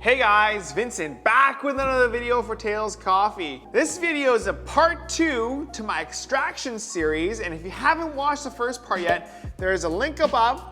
Hey guys, Vincent back with another video for Tales Coffee. This video is a part 2 to my extraction series, and if you haven't watched the first part yet, there is a link above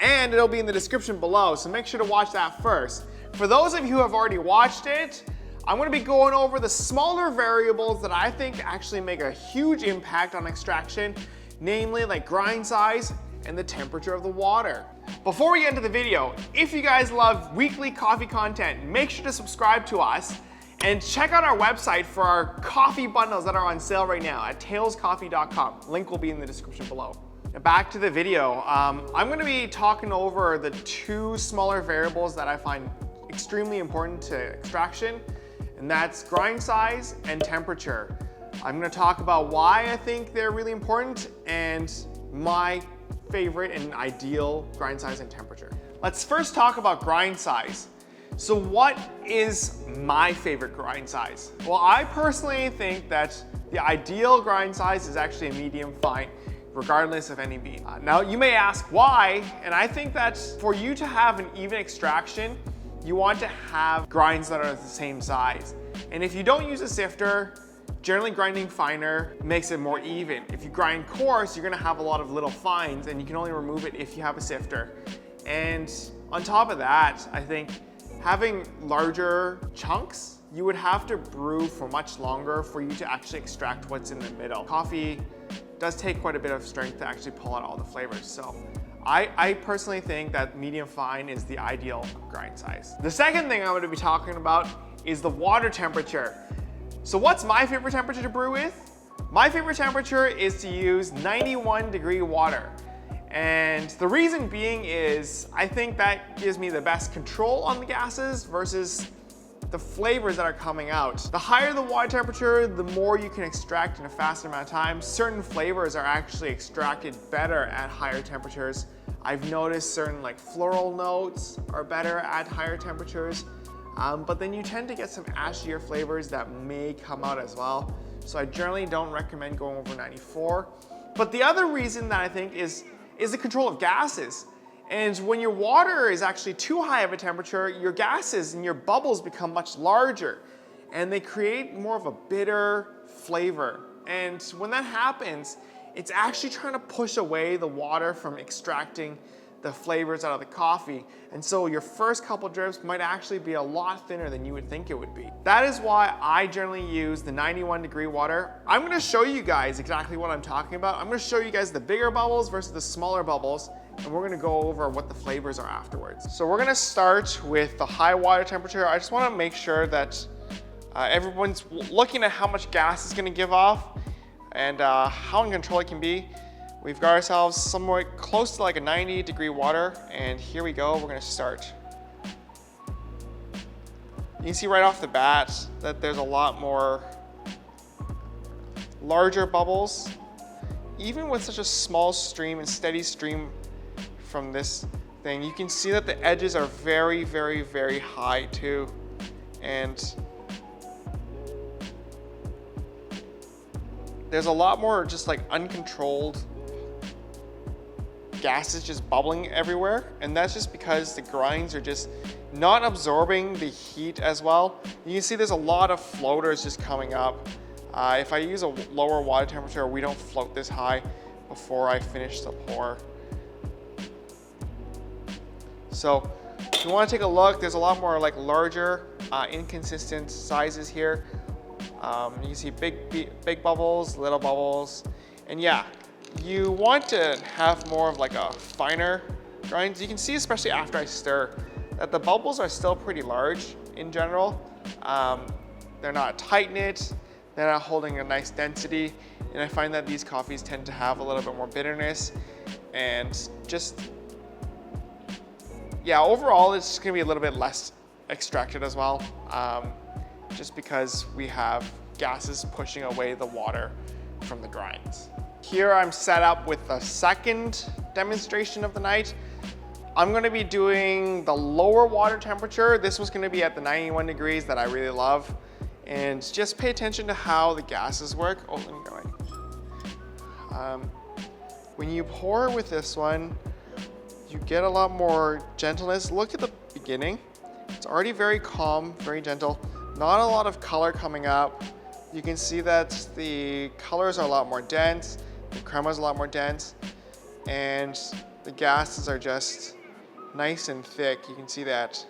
and it'll be in the description below, so make sure to watch that first. For those of you who have already watched it, I'm going to be going over the smaller variables that I think actually make a huge impact on extraction, namely like grind size and the temperature of the water. Before we get into the video, if you guys love weekly coffee content, make sure to subscribe to us and check out our website for our coffee bundles that are on sale right now at talescoffee.com. Link will be in the description below. Now back to the video. I'm going to be talking over the two smaller variables that I find extremely important to extraction, and that's grind size and temperature. I'm going to talk about why I think they're really important and my favorite and ideal grind size and temperature. Let's first talk about grind size. So what is my favorite grind size? Well, I personally think that the ideal grind size is actually a medium fine, regardless of any bean. Now you may ask why, and I think that for you to have an even extraction, you want to have grinds that are the same size. And if you don't use a sifter, generally grinding finer makes it more even. If you grind coarse, you're gonna have a lot of little fines, and you can only remove it if you have a sifter. And on top of that, I think having larger chunks, you would have to brew for much longer for you to actually extract what's in the middle. Coffee does take quite a bit of strength to actually pull out all the flavors. So I personally think that medium fine is the ideal grind size. The second thing I'm going to be talking about is the water temperature. So what's my favorite temperature to brew with? My favorite temperature is to use 91-degree water. And the reason being is I think that gives me the best control on the gases versus the flavors that are coming out. The higher the water temperature, the more you can extract in a faster amount of time. Certain flavors are actually extracted better at higher temperatures. I've noticed certain like floral notes are better at higher temperatures. But then you tend to get some ashier flavors that may come out as well. So I generally don't recommend going over 94. But the other reason that I think is the control of gases. And when your water is actually too high of a temperature, your gases and your bubbles become much larger and they create more of a bitter flavor. And when that happens, it's actually trying to push away the water from extracting the flavors out of the coffee. And so your first couple drips might actually be a lot thinner than you would think it would be. That is why I generally use the 91-degree water. I'm gonna show you guys exactly what I'm talking about. I'm gonna show you guys the bigger bubbles versus the smaller bubbles, and we're gonna go over what the flavors are afterwards. So we're gonna start with the high water temperature. I just wanna make sure that everyone's looking at how much gas is gonna give off and how in control it can be. We've got ourselves somewhat close to like a 90-degree water, and here we go, we're gonna start. You can see right off the bat that there's a lot more larger bubbles. Even with such a small stream and steady stream from this thing, you can see that the edges are very, very, very high too. And there's a lot more just like uncontrolled gases just bubbling everywhere, and that's just because the grinds are just not absorbing the heat as well. You can see there's a lot of floaters just coming up. If I use a lower water temperature, we don't float this high before I finish the pour. So if you want to take a look, there's a lot more like larger, inconsistent sizes here. You can see big bubbles, little bubbles, and yeah, you want to have more of like a finer grind. You can see, especially after I stir, that the bubbles are still pretty large in general. They're not tight-knit, they're not holding a nice density, and I find that these coffees tend to have a little bit more bitterness, and just, yeah, overall it's just gonna be a little bit less extracted as well, just because we have gases pushing away the water from the grinds. Here I'm set up with the second demonstration of the night. I'm gonna be doing the lower water temperature. This was gonna be at the 91 degrees that I really love. And just pay attention to how the gases work. Oh, let me go in. When you pour with this one, you get a lot more gentleness. Look at the beginning. It's already very calm, very gentle. Not a lot of color coming up. You can see that the colors are a lot more dense, the crema is a lot more dense, and the gases are just nice and thick. You can see that.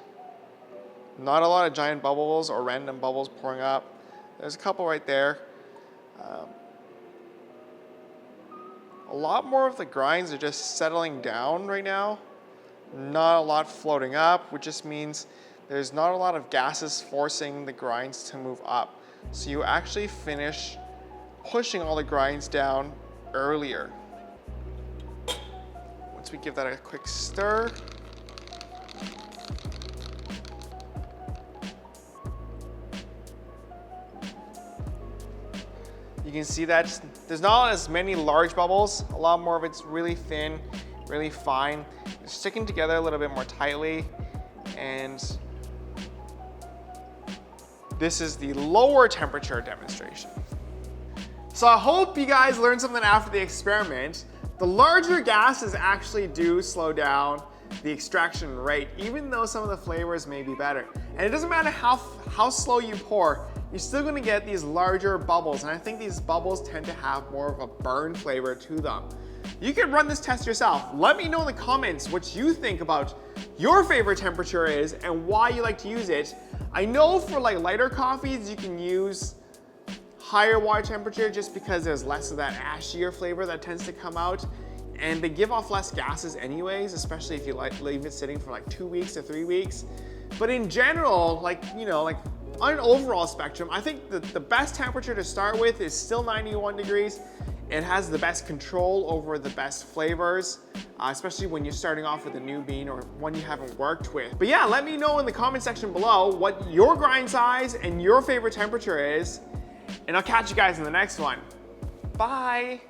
Not a lot of giant bubbles or random bubbles pouring up. There's a couple right there. A lot more of the grinds are just settling down right now. Not a lot floating up, which just means there's not a lot of gases forcing the grinds to move up. So you actually finish pushing all the grinds down earlier. Once we give that a quick stir, you can see that there's not as many large bubbles. A lot more of it's really thin, really fine. It's sticking together a little bit more tightly. And this is the lower temperature demonstration. So I hope you guys learned something after the experiment. The larger gases actually do slow down the extraction rate, even though some of the flavors may be better. And it doesn't matter how slow you pour, you're still gonna get these larger bubbles. And I think these bubbles tend to have more of a burn flavor to them. You can run this test yourself. Let me know in the comments what you think about your favorite temperature is and why you like to use it. I know for like lighter coffees, you can use higher water temperature just because there's less of that ashier flavor that tends to come out. And they give off less gases anyways, especially if you leave it sitting for like 2 weeks to 3 weeks. But in general, like on an overall spectrum, I think the best temperature to start with is still 91 degrees. It has the best control over the best flavors, especially when you're starting off with a new bean or one you haven't worked with. But yeah, let me know in the comment section below what your grind size and your favorite temperature is, and I'll catch you guys in the next one. Bye.